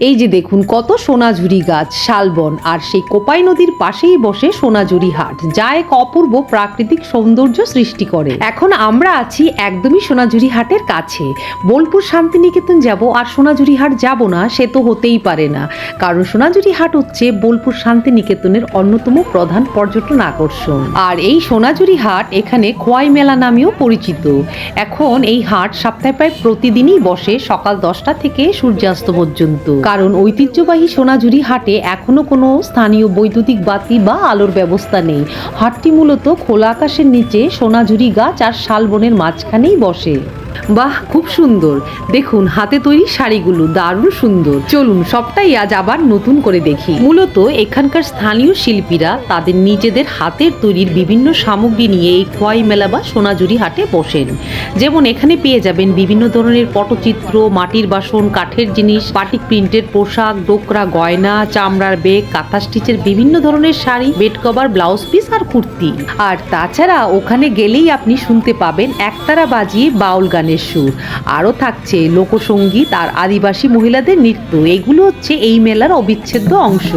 এই যে দেখুন কত সোনাঝুরি গাছ, শালবন, আর সেই কোপাই নদীর পাশেই বসে সোনাঝুরি হাট, যা এক অপূর্ব প্রাকৃতিক সৌন্দর্য সৃষ্টি করে। এখন আমরা আছি একদমই সোনাঝুরি হাটের কাছে। বোলপুর শান্তিনিকেতন যাব আর সোনাঝুরি হাট যাব না, সে তো হতেই পারে না, কারণ সোনাঝুরি হাট হচ্ছে বোলপুর শান্তিনিকেতনের অন্যতম প্রধান পর্যটন আকর্ষণ। আর এই সোনাঝুরি হাট এখানে খোয়াই মেলা নামেও পরিচিত। এখন এই হাট সপ্তাহে প্রায় প্রতিদিনই বসে সকাল 10টা থেকে সূর্যাস্ত পর্যন্ত, কারণ ঐতিহ্যবাহী সোনাঝুরি হাটে এখনো কোনো স্থানীয় বৈদ্যুতিক বাতি বা আলোর ব্যবস্থা নেই। হাটটি মূলত খোলা আকাশের নিচে সোনাঝুরি গাছ আর শালবনের মাঝখানেই বসে। বাহ, খুব সুন্দর। দেখুন হাতে তৈরি শাড়িগুলো দারুণ সুন্দর। চলুন সবটাই আজ আবার নতুন করে দেখি। মূলত এখানকার স্থানীয় শিল্পীরা তাদের নিজেদের হাতের তৈরির বিভিন্ন সামগ্রী নিয়ে এই খোয়াই মেলা বা সোনাঝুরি হাটে বসেন। যেমন এখানে পেয়ে যাবেন বিভিন্ন ধরনের পটচিত্র, মাটির বাসন, কাঠের জিনিস, বাটিক প্রিন্টের পোশাক, ডোকরা গয়না, চামড়ার বেগ, কাঁথা স্টিচের বিভিন্ন ধরনের sari, bed cover, blouse piece আর কুর্তি। আর তাছাড়া ওখানে গেলেই আপনি শুনতে পাবেন একতারা বাজিয়ে বাউল গানের সুর। আরও থাকছে লোকসঙ্গীত আর আদিবাসী মহিলাদের নৃত্য। এগুলো হচ্ছে এই মেলার অবিচ্ছেদ্য অংশ।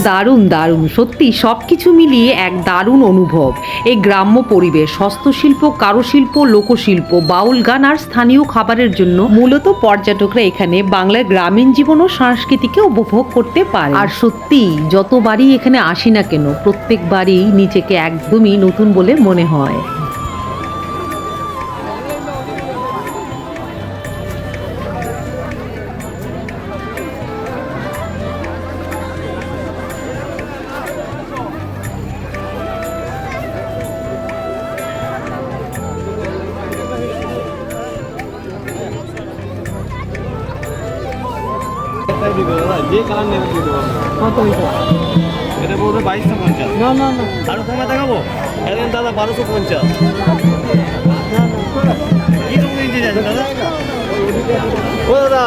দারুণ দারুণ, সত্যি সবকিছু মিলিয়ে এক দারুণ অনুভব। এই গ্রাম্য পরিবেশ, হস্তশিল্প, কারুশিল্প, লোকশিল্প, বাউল গান আর স্থানীয় খাবারের জন্য মূলত পর্যটকরা এখানে বাংলার গ্রামীণ জীবন ও সংস্কৃতিকে উপভোগ করতে পারে। আর সত্যি যতবারই এখানে আসি না কেন, প্রত্যেকবারই নিজেকে একদমই নতুন বলে মনে হয়। যে কালার নেবেন দিতে পারবো। কত এটা বলবে 2250। না না না, আরো কমে দেখাবো। এখন দাদা 1250। কি রকম নিতে যাচ্ছেন দাদা? ও দাদা